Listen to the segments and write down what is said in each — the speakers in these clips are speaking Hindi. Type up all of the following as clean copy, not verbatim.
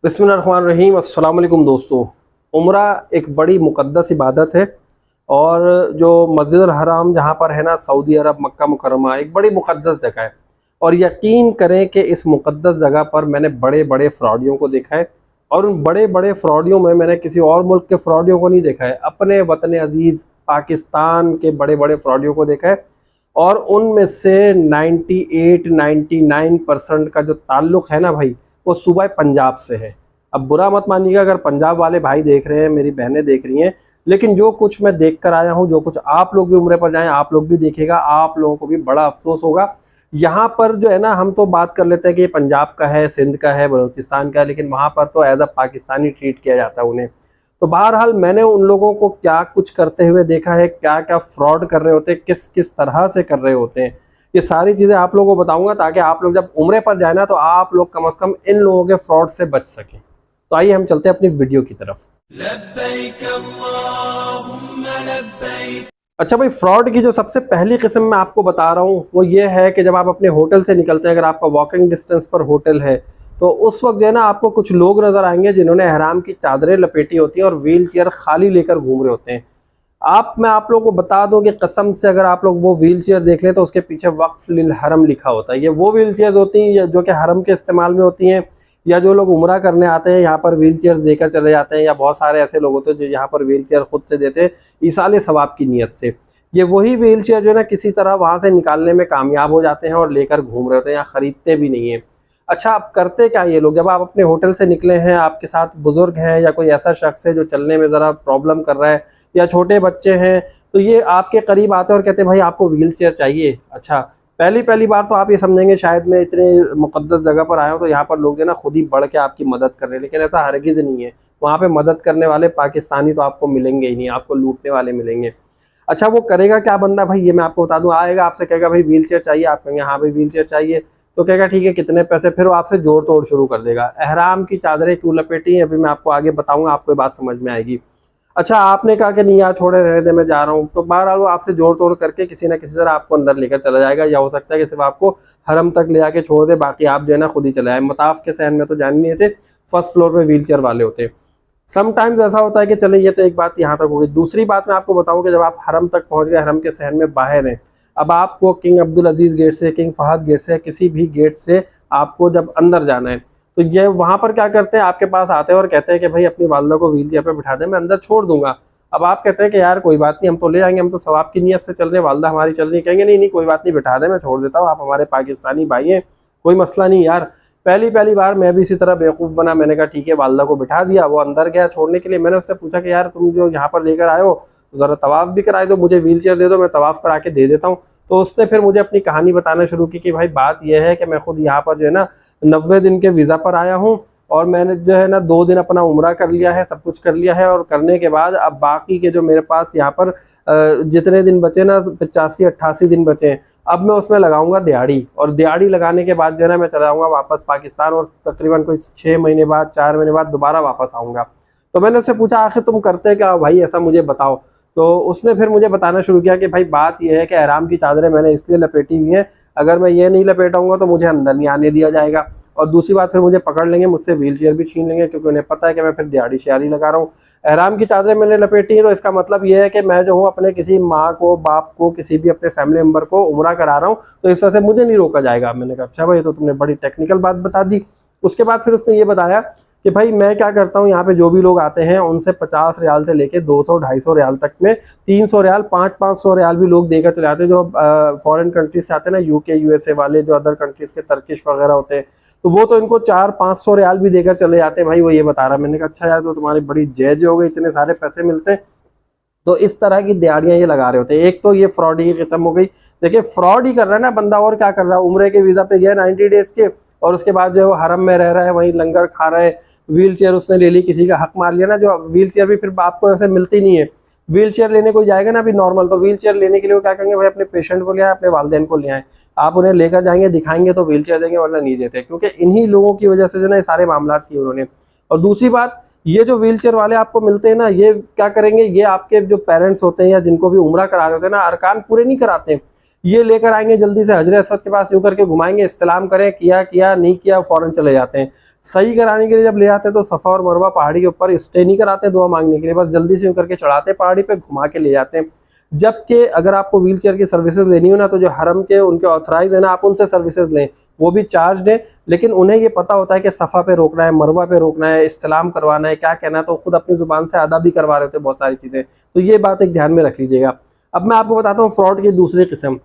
बिस्मिल्लाहिर्रहमानिर्रहीम। अस्सलाम वालेकुम दोस्तों। उम्रा एक बड़ी मुक़द्दस इबादत है और जो मस्जिदुल हराम जहाँ पर है ना, सऊदी अरब मक्का मुकर्रमा एक बड़ी मुक़द्दस जगह है। और यकीन करें कि इस मुक़द्दस जगह पर मैंने बड़े बड़े फ्रॉडियों को देखा है और उन बड़े बड़े फ्रॉडियों में मैंने किसी और मुल्क के फ्रॉडियों को नहीं देखा है, अपने वतन अजीज़ पाकिस्तान के बड़े बड़े फ्रॉडियों को देखा है। और उनमें से 98-99% का जो ताल्लुक़ है ना भाई, वो सूबा पंजाब से है। अब बुरा मत मानिएगा अगर पंजाब वाले भाई देख रहे हैं, मेरी बहनें देख रही हैं, लेकिन जो कुछ मैं देख कर आया हूँ, जो कुछ आप लोग भी उम्रे पर जाएं आप लोग भी देखिएगा, आप लोगों को भी बड़ा अफसोस होगा। यहाँ पर जो है ना, हम तो बात कर लेते हैं कि ये पंजाब का है, सिंध का है, बलूचिस्तान का है, लेकिन वहाँ पर तो एज अ पाकिस्तानी ट्रीट किया जाता है उन्हें। तो बहरहाल मैंने उन लोगों को क्या कुछ करते हुए देखा है, क्या क्या फ्रॉड कर रहे होते हैं, किस किस तरह से कर रहे होते हैं, ये सारी चीज़ें आप लोगों को बताऊंगा ताकि आप लोग जब उम्रे पर जाए ना, तो आप लोग कम से कम इन लोगों के फ्रॉड से बच सकें। तो आइए हम चलते हैं अपनी वीडियो की तरफ। लब्बैक अल्लाहुम्मा लब्बैक। अच्छा भाई, फ्रॉड की जो सबसे पहली किस्म मैं आपको बता रहा हूँ वो ये है कि जब आप अपने होटल से निकलते हैं, अगर आपका वॉकिंग डिस्टेंस पर होटल है, तो उस वक्त जो है ना, आपको कुछ लोग नज़र आएंगे जिन्होंने एहराम की चादरें लपेटी होती हैं और व्हील चेयर खाली लेकर घूम रहे होते हैं। मैं आप लोगों को बता दूं कि कसम से अगर आप लोग वो व्हील चेयर देख लें तो उसके पीछे वक्फ लिल हरम लिखा होता है। ये वो व्हील चेयर्स होती हैं जो कि हरम के इस्तेमाल में होती हैं, या जो लोग उम्रा करने आते हैं यहाँ पर व्हील चेयर्स देकर चले जाते हैं, या बहुत सारे ऐसे लोग होते हैं जो यहाँ पर व्हील चेयर खुद से देते हैं ईसाल सवाब की नीयत से। ये वही व्हील चेयर जो है ना, किसी तरह वहाँ से निकालने में कामयाब हो जाते हैं और लेकर घूम रहे होते हैं, या ख़रीदते भी नहीं है। अच्छा, आप करते क्या ये लोग, जब आप अपने होटल से निकले हैं, आपके साथ बुजुर्ग हैं या कोई ऐसा शख्स है जो चलने में ज़रा प्रॉब्लम कर रहा है, या छोटे बच्चे हैं, तो ये आपके करीब आते हैं और कहते हैं भाई आपको व्हील चेयर चाहिए। अच्छा, पहली पहली बार तो आप ये समझेंगे शायद मैं इतने मुक़द्दस जगह पर आया हूँ तो यहाँ पर लोग जो है ना खुद ही बढ़ के आपकी मदद कर रहे हैं, लेकिन ऐसा हरगिज़ नहीं है। वहाँ पे मदद करने वाले पाकिस्तानी तो आपको मिलेंगे ही नहीं, आपको लूटने वाले मिलेंगे। अच्छा, वो करेगा क्या बंदा भाई, ये मैं आपको बता दूं। आएगा, आपसे कहेगा भाई व्हील चेयर चाहिए, आप कहेंगे हाँ भाई व्हील चेयर चाहिए, तो कहेगा ठीक है कितने पैसे, फिर वो आपसे जोड़ तोड़ शुरू कर देगा। अहराम की चादरें क्यों लपेटी हैं, अभी मैं आपको आगे बताऊंगा, आपको ये बात समझ में आएगी। अच्छा, आपने कहा कि नहीं यार छोड़े रहने दे, मैं जा रहा हूँ, तो बहरहाल वो आपसे जोड़ तोड़ करके किसी ना किसी तरह आपको अंदर लेकर चला जाएगा, या हो सकता है कि सिर्फ आपको हरम तक ले आके छोड़ दे, बाकी आप जो है ना खुद ही चले आए। मताफ के सहन में तो जान नहीं थे, फर्स्ट फ्लोर पे व्हील चेयर वाले होते हैं। समटाइम्स ऐसा होता है कि चले, ये तो एक बात यहाँ तक हो गई। दूसरी बात मैं आपको बताऊं कि जब आप हरम तक पहुंच गए, हरम के सहन में बाहर हैं, अब आपको किंग अब्दुल अजीज गेट से, किंग फहद गेट से, किसी भी गेट से आपको जब अंदर जाना है, तो ये वहाँ पर क्या करते हैं, आपके पास आते हैं और कहते हैं कि भाई अपनी वालदा को व्हील चेयर पर बिठा दें, मैं अंदर छोड़ दूंगा। अब आप कहते हैं कि यार कोई बात नहीं, हम तो ले जाएंगे, हम तो सवाब की नीयत से चल रहे हैं, वालदा हमारी चल रही है। कहेंगे नहीं नहीं कोई बात नहीं, बिठा दें, मैं छोड़ देता हूँ, आप हमारे पाकिस्तानी भाई हैं, कोई मसला नहीं। यार पहली पहली बार मैं भी इसी तरह बेवकूफ़ बना, मैंने कहा ठीक है, वालदा को बिठा दिया, वो अंदर गया छोड़ने के लिए। मैंने उससे पूछा कि यार तुम जो यहाँ पर लेकर आए हो, ज़रा तवाफ़ भी कराए दो, मुझे व्हील चेयर दे दो, मैं तवाफ़ करा के दे देता हूँ। तो उसने फिर मुझे अपनी कहानी बताना शुरू की कि भाई बात यह है कि मैं खुद यहाँ पर जो है ना 90 दिन के वीज़ा पर आया हूँ, और मैंने जो है ना 2 दिन अपना उम्रा कर लिया है, सब कुछ कर लिया है, और करने के बाद अब बाकी के जो मेरे पास यहाँ पर जितने दिन बचे ना, 85-88 दिन बचे हैं, अब मैं उसमें लगाऊंगा दिहाड़ी, और दिहाड़ी लगाने के बाद जो है ना मैं चला जाऊँगा वापस पाकिस्तान, और तकरीबन कोई 6 महीने बाद 4 महीने बाद दोबारा वापस आऊँगा। तो मैंने उससे पूछा आखिर तुम करते क्या भाई, ऐसा मुझे बताओ। तो उसने फिर मुझे बताना शुरू किया कि भाई बात यह है कि एहराम की चादरें मैंने इसलिए लपेटी हुई हैं, अगर मैं ये नहीं लपेटाऊंगा तो मुझे अंदर नहीं आने दिया जाएगा, और दूसरी बात फिर मुझे पकड़ लेंगे, मुझसे व्हील चेयर भी छीन लेंगे, क्योंकि उन्हें पता है कि मैं फिर दिहाड़ी शिहाड़ी लगा रहा हूँ। एहराम की चादरें मैंने लपेटी है तो इसका मतलब ये है कि मैं जो हूँ अपने किसी माँ को, बाप को, किसी भी अपने फैमिली मेम्बर को उम्रा करा रहा हूँ, तो इस वजह से मुझे नहीं रोका जाएगा। मैंने कहा अच्छा भाई, तो तुमने बड़ी टेक्निकल बात बता दी। उसके बाद फिर उसने ये बताया कि भाई मैं क्या करता हूँ, यहाँ पे जो भी लोग आते हैं उनसे 50 रियाल से लेके 200-250 रियाल तक में, 300 रियाल, 500-500 रियाल भी लोग देकर चले आते हैं, जो फॉरेन कंट्रीज से आते हैं ना, यूके यूएसए वाले, जो अदर कंट्रीज के तर्किश वगैरह होते हैं, तो वो तो इनको 400-500 रियाल भी देकर चले जाते हैं भाई, वो ये बता रहा। मैंने कहा अच्छा यार, तो तुम्हारी बड़ी जय हो गई, इतने सारे पैसे मिलते हैं। तो इस तरह की दिहाड़ियां ये लगा रहे होते हैं। एक तो ये फ्रॉड की किस्म हो गई। देखिए फ्रॉड ही कर रहा है ना बंदा, और क्या कर रहा है, उम्रे के वीज़ा पे गया 90 डेज के, और उसके बाद जो है वो हरम में रह रहा है, वहीं लंगर खा रहा है, व्हील चेयर उसने ले ली, किसी का हक मार लिया ना, जो व्हील चेयर भी फिर आपको ऐसे मिलती नहीं है। व्हील चेयर लेने को जाएगा ना अभी नॉर्मल, तो व्हील चेयर लेने के लिए वो क्या कहेंगे, भाई अपने पेशेंट को ले आए, अपने वालिदैन को ले आए। आप उन्हें लेकर जाएंगे, दिखाएंगे तो व्हील चेयर देंगे, वरना नहीं देते, क्योंकि इन्हीं लोगों की वजह से जो ना ये सारे मामला किए उन्होंने। और दूसरी बात, ये जो व्हील चेयर वाले आपको मिलते हैं ना, ये क्या करेंगे, ये आपके जो पेरेंट्स होते हैं या जिनको भी उम्रा करा रहे होते हैं ना, अरकान पूरे नहीं कराते हैं, ये लेकर आएंगे जल्दी से हजरे अस्वद के पास यूं करके घुमाएंगे, इस्तेलाम करें, किया किया नहीं किया, फौरन चले जाते हैं। सही कराने के लिए जब ले आते हैं तो सफ़ा और मरवा पहाड़ी के ऊपर स्टे नहीं कराते दुआ मांगने के लिए, बस जल्दी से यूँ करके चढ़ाते पहाड़ी पे, घुमा के ले जाते हैं। जबकि अगर आपको व्हील चेयर की सर्विसेज लेनी हो ना, तो जो हरम के उनके ऑथराइज है ना, आप उनसे सर्विसेज लें, वो भी चार्ज है, लेकिन उन्हें ये पता होता है कि सफ़ा पे रोकना है, मरवा पे रोकना है, इस्तिलाम करवाना है, क्या कहना है, तो खुद अपनी ज़ुबान से अदा भी करवा रहे होते हैं बहुत सारी चीज़ें। तो ये बात एक ध्यान में रख लीजिएगा। अब मैं आपको बताता हूँ फ्रॉड की दूसरी किस्म।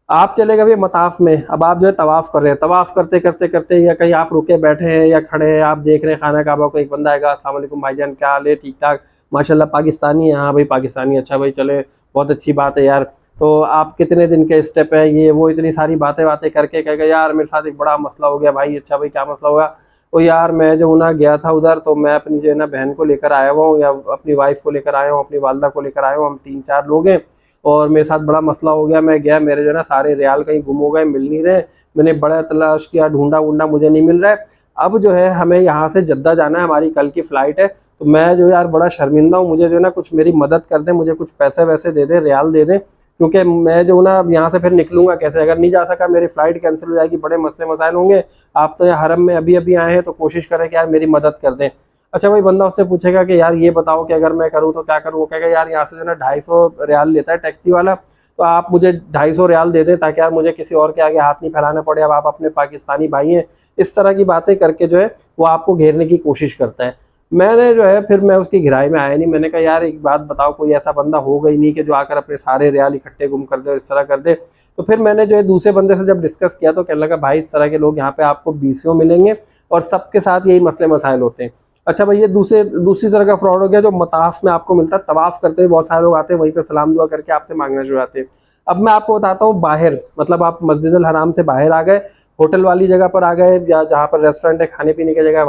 आप चले गए मताफ में, अब आप जो है तवाफ़ कर रहे हैं, तवाफ़ करते करते करते या कहीं आप रुके बैठे हैं या खड़े हैं, आप देख रहे हैं खाना काबा को, एक बंदा आएगा, अस्सलाम वालेकुम भाईजान, क्या हाल है, ठीक ठाक, माशाल्लाह पाकिस्तानी है, हाँ भाई पाकिस्तानी, अच्छा भाई चले, बहुत अच्छी बात है यार, तो आप कितने दिन के स्टेप है, ये वो, इतनी सारी बातें बातें करके कहेगा यार मेरे साथ एक बड़ा मसला हो गया भाई। अच्छा भाई क्या मसला होगा? ओ यार मैं जो ना गया था उधर, तो मैं अपनी जो है ना बहन को लेकर आया हुआ हूँ, या अपनी वाइफ को लेकर आया हूँ, अपनी वालदा को लेकर आया हूँ, हम 3-4 लोग हैं, और मेरे साथ बड़ा मसला हो गया, मैं गया, मेरे जो है ना सारे रियाल कहीं गुम हो गए, मिल नहीं रहे, मैंने बड़ा तलाश किया, ढूंढा वूंढा, मुझे नहीं मिल रहा है। अब जो है हमें यहाँ से जद्दा जाना है, हमारी कल की फ़्लाइट है, तो मैं जो यार बड़ा शर्मिंदा हूँ, मुझे जो है ना कुछ मेरी मदद कर दें, मुझे कुछ पैसे वैसे दे दें, रियाल दे दें, क्योंकि मैं जो ना अब यहाँ से फिर निकलूँगा कैसे? अगर नहीं जा सका मेरी फ़्लाइट कैंसिल हो जाएगी, बड़े मसले मसाइल होंगे। आप तो यहाँ हरम में अभी अभी आए हैं, तो कोशिश करें कि यार मेरी मदद कर दें। अच्छा भाई, बंदा उससे पूछेगा कि यार ये बताओ कि अगर मैं करूँ तो क्या करूँ? वो कहेगा यार यहाँ से जो है ना 250 रियाल लेता है टैक्सी वाला, तो आप मुझे 250 रियाल दे दें, ताकि यार मुझे किसी और के आगे हाथ नहीं फैलाना पड़े, अब आप अपने पाकिस्तानी भाई हैं। इस तरह की बातें करके जो है वो आपको घेरने की कोशिश करता है। मैंने जो है फिर मैं उसकी घिराई में आया नहीं, मैंने कहा यार एक बात बताओ, कोई ऐसा बंदा होगा ही नहीं कि जो आकर अपने सारे रियाल इकट्ठे गुम कर दे और इस तरह कर दे। तो फिर मैंने जो है दूसरे बंदे से जब डिस्कस किया, तो कहने लगा भाई इस तरह के लोग यहाँ पे आपको बीसियों मिलेंगे, और सबके साथ यही मसले मसाइल होते हैं। अच्छा भाई, ये दूसरी तरह का फ्रॉड हो गया जो मताफ में आपको मिलता है। तवाफ करते हुए बहुत सारे लोग आते हैं, वहीं पे सलाम दुआ करके आपसे मांगना शुरू आते हैं। अब मैं आपको बताता हूँ बाहर, मतलब आप मस्जिद अल हराम से बाहर आ गए, होटल वाली जगह पर आ गए, या जहाँ पर रेस्टोरेंट है, खाने पीने की जगह है,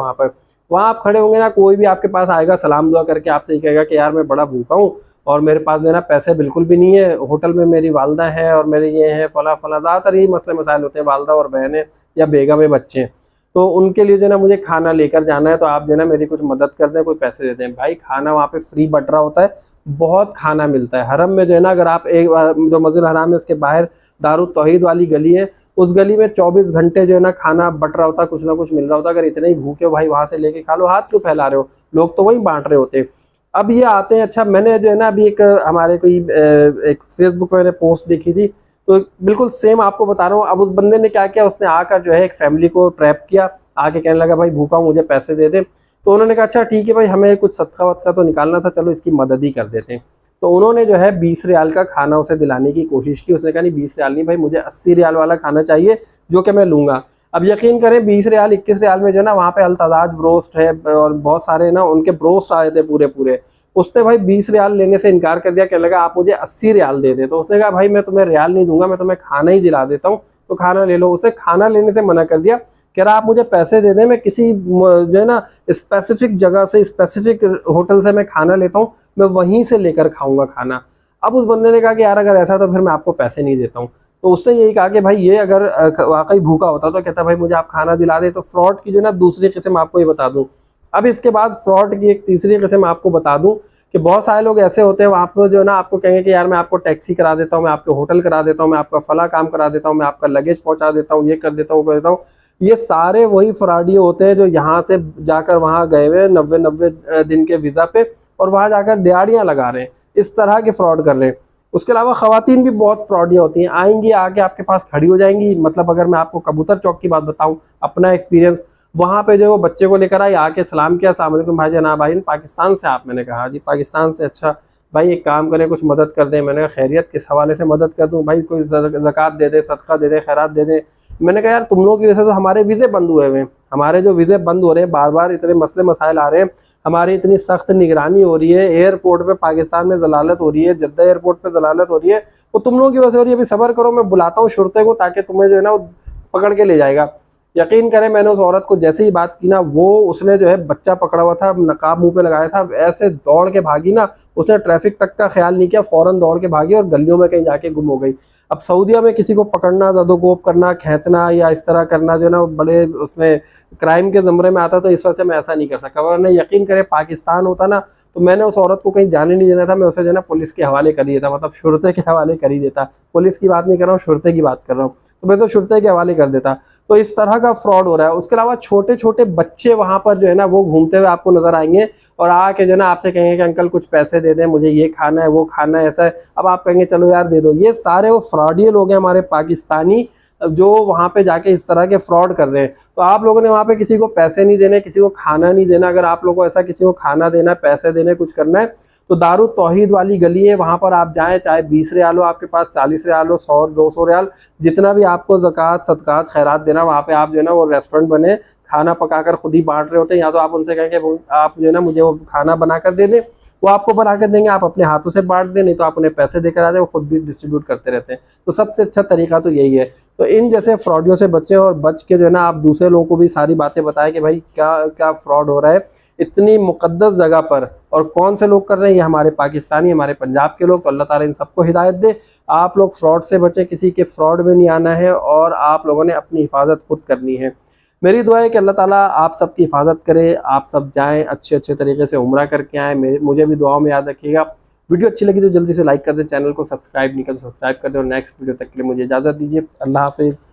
वहाँ आप खड़े होंगे ना, कोई भी आपके पास आएगा सलाम दुआ करके आपसे ये कहेगा कि यार मैं बड़ा भूखा हूँ, और मेरे पास जो है ना पैसे बिल्कुल भी नहीं है, होटल में मेरी वालदा है और मेरे ये हैं फला फला, ज़्यादातर यही मसले मसाइल होते हैं, वालदा और बहनें या बेगम बच्चे, तो उनके लिए जो है ना मुझे खाना लेकर जाना है, तो आप जो है ना मेरी कुछ मदद कर दें, कोई पैसे दे दें। भाई खाना वहाँ पे फ्री बट रहा होता है, बहुत खाना मिलता है हरम में जो है ना। अगर आप एक बार जो मस्जिद हराम है उसके बाहर दारुत तौहीद वाली गली है, उस गली में 24 घंटे जो है ना खाना बट रहा होता है, कुछ ना कुछ मिल रहा होता है। अगर इतने ही भूखे हो भाई, वहाँ से लेके खा लो, हाथ क्यों फैला रहे हो? लोग तो वहीं बांट रहे होते हैं। अब ये आते हैं। अच्छा, मैंने जो है ना अभी एक हमारे कोई एक फेसबुक पे मैंने पोस्ट देखी थी, तो बिल्कुल सेम आपको बता रहा हूँ। अब उस बंदे ने क्या किया, उसने आकर जो है एक फैमिली को ट्रैप किया, आके कहने लगा भाई भूखा हूँ, मुझे पैसे दे दे। तो उन्होंने कहा अच्छा ठीक है भाई, हमें कुछ सदका वदका तो निकालना था, चलो इसकी मदद ही कर देते हैं। तो उन्होंने जो है 20 रियाल का खाना उसे दिलाने की कोशिश की। उसने कहा नहीं 20 रियाल नहीं भाई, मुझे 80 रियाल वाला खाना चाहिए, जो कि मैं लूँगा। अब यकीन करें 20 रियाल 21 रियाल में जो है ना वहाँ पे अल्तजाज ब्रोस्ट है, और बहुत सारे ना उनके ब्रोस्ट आए थे पूरे पूरे। उसने भाई 20 रियाल लेने से इनकार कर दिया, कहने लगा आप मुझे 80 रियाल दे दे। तो उसने कहा भाई मैं तुम्हें रियाल नहीं दूंगा, मैं तुम्हें खाना ही दिला देता हूँ, तो खाना ले लो। उसने खाना लेने से मना कर दिया, कह रहा आप मुझे पैसे दे दें, मैं किसी जो है ना स्पेसिफिक जगह से, स्पेसिफिक होटल से मैं खाना लेता हूँ, मैं वहीं से लेकर खाऊंगा खाना। अब उस बंदे ने कहा कि यार अगर ऐसा तो फिर मैं आपको पैसे नहीं देता हूँ। तो उससे यही कहा कि भाई ये अगर वाकई भूखा होता तो कहता भाई मुझे आप खाना दिला दे। तो फ्रॉड की जो है ना दूसरी किस्म आपको ये बता दूं। अब इसके बाद फ्रॉड की एक तीसरी किस्म आपको बता दूं कि बहुत सारे लोग ऐसे होते हैं, वहाँ पर जो है ना आपको कहेंगे कि यार मैं आपको टैक्सी करा देता हूँ, मैं आपको होटल करा देता हूँ, मैं आपका फला काम करा देता हूँ, मैं आपका लगेज पहुँचा देता हूँ, ये कर देता हूँ, कर देता हूँ। ये सारे वही फ्रॉडी होते हैं जो यहाँ से जाकर वहाँ गए हुए 90 दिन के वीज़ा पे, और वहाँ जाकर दिहाड़ियाँ लगा रहे हैं, इस तरह के फ्रॉड कर रहे हैं। उसके अलावा ख़वातीन भी बहुत फ्रॉडियाँ होती हैं, आएंगी आके आपके पास खड़ी हो जाएंगी। मतलब अगर मैं आपको कबूतर चौक की बात बताऊँ, अपना एक्सपीरियंस, वहाँ पे जो वो बच्चे को लेकर आई, आके सलाम किया, अस्सलाम वालेकुम भाई जनाब, भाई पाकिस्तान से आप? मैंने कहा जी पाकिस्तान से। अच्छा भाई एक काम करें, कुछ मदद कर दें। मैंने कहा खैरियत, किस हवाले से मदद कर दूँ? भाई कोई ज़कात दे दे, सदका दे दे, खैरात दे दे। मैंने कहा यार तुम लोगों की वजह से तो हमारे वीज़े बंद हुए हुए हैं, हमारे जो वीज़े बंद हो रहे हैं, बार बार इतने मसले मसाइल आ रहे हैं, हमारी इतनी सख्त निगरानी हो रही है, एयरपोर्ट पे पाकिस्तान में जलालत हो रही है, जद्दा एयरपोर्ट पे जलालत हो रही है, वो तुम लोगों की वजह से हो रही है। अभी सब्र करो, मैं बुलाता हूँ शुरते को, ताकि तुम्हें जो है ना वो पकड़ के ले जाएगा। यकीन करें मैंने उस औरत को जैसे ही बात की ना, वो उसने जो है बच्चा पकड़ा हुआ था, नकाब मुंह पे लगाया था, ऐसे दौड़ के भागी ना, उसने ट्रैफिक तक का ख्याल नहीं किया, फौरन दौड़ के भागी और गलियों में कहीं जाके गुम हो गई। अब सऊदीया में किसी को पकड़ना, ज़दोकोप करना, खींचना या इस तरह करना जो है ना बड़े उसमें क्राइम के ज़मरे में आता, तो इस वजह से मैं ऐसा नहीं कर सकता। वरना यकीन करें पाकिस्तान होता ना, तो मैंने उस औरत को कहीं जाने नहीं देना था, मैं उसे जो है ना पुलिस के हवाले कर ही देता, मतलब शुरते के हवाले कर ही देता। पुलिस की बात नहीं कर रहा हूँ, शुरते की बात कर रहा हूँ। तो मैं तो शुरते के हवाले कर देता। तो इस तरह का फ्रॉड हो रहा है। उसके अलावा छोटे छोटे बच्चे वहां पर जो है ना वो घूमते हुए आपको नजर आएंगे और आके जो है ना आपसे कहेंगे कि अंकल कुछ पैसे दे दें, मुझे ये खाना है वो खाना है ऐसा है। अब आप कहेंगे चलो यार दे दो। ये सारे वो फ्रॉडी लोग हैं हमारे पाकिस्तानी जो वहां पे जाके इस तरह के फ्रॉड कर रहे हैं। तो आप लोगों ने वहां पे किसी को पैसे नहीं देने, किसी को खाना नहीं देना। अगर आप लोगों को ऐसा किसी को खाना देना, पैसे देने, कुछ करना है तो दारू तौहीद वाली गली है, वहां पर आप जाएं, चाहे 20 रियाल हो आपके पास, 40 रियाल हो, 100 200 रियाल, जितना भी आपको ज़कात सदकात खैरात देना, वहां पे आप जो है ना वो रेस्टोरेंट बने, खाना पकाकर खुद ही बांट रहे होते हैं। या तो आप उनसे कहें कि आप जो है ना मुझे वो खाना बनाकर दे दें, वो आपको बनाकर देंगे, आप अपने हाथों से बांट दें, नहीं तो आप उन्हें पैसे देकर आ जाए, वो खुद भी डिस्ट्रीब्यूट करते रहते हैं। तो सबसे अच्छा तरीका तो यही है। तो इन जैसे फ्रॉडियों से बचें और बच के जो है ना आप दूसरे लोगों को भी सारी बातें बताएं कि भाई क्या क्या फ्रॉड हो रहा है इतनी मुकद्दस जगह पर, और कौन से लोग कर रहे हैं, ये हमारे पाकिस्तानी, हमारे पंजाब के लोग। तो अल्लाह ताला इन सबको हिदायत दे। आप लोग फ्रॉड से बचें, किसी के फ्रॉड में नहीं आना है और आप लोगों ने अपनी हिफाजत खुद करनी है। मेरी दुआ है कि अल्लाह ताला आप सबकी हिफाजत करे, आप सब जाएं अच्छे अच्छे तरीके से उम्रा करके आएँ। मुझे भी दुआओं में याद रखिएगा। वीडियो अच्छी लगी तो जल्दी से लाइक कर दें, चैनल को सब्सक्राइब नहीं कर सब्सक्राइब कर दें, और नेक्स्ट वीडियो तक के लिए मुझे इजाज़त दीजिए। अल्लाह हाफिज़।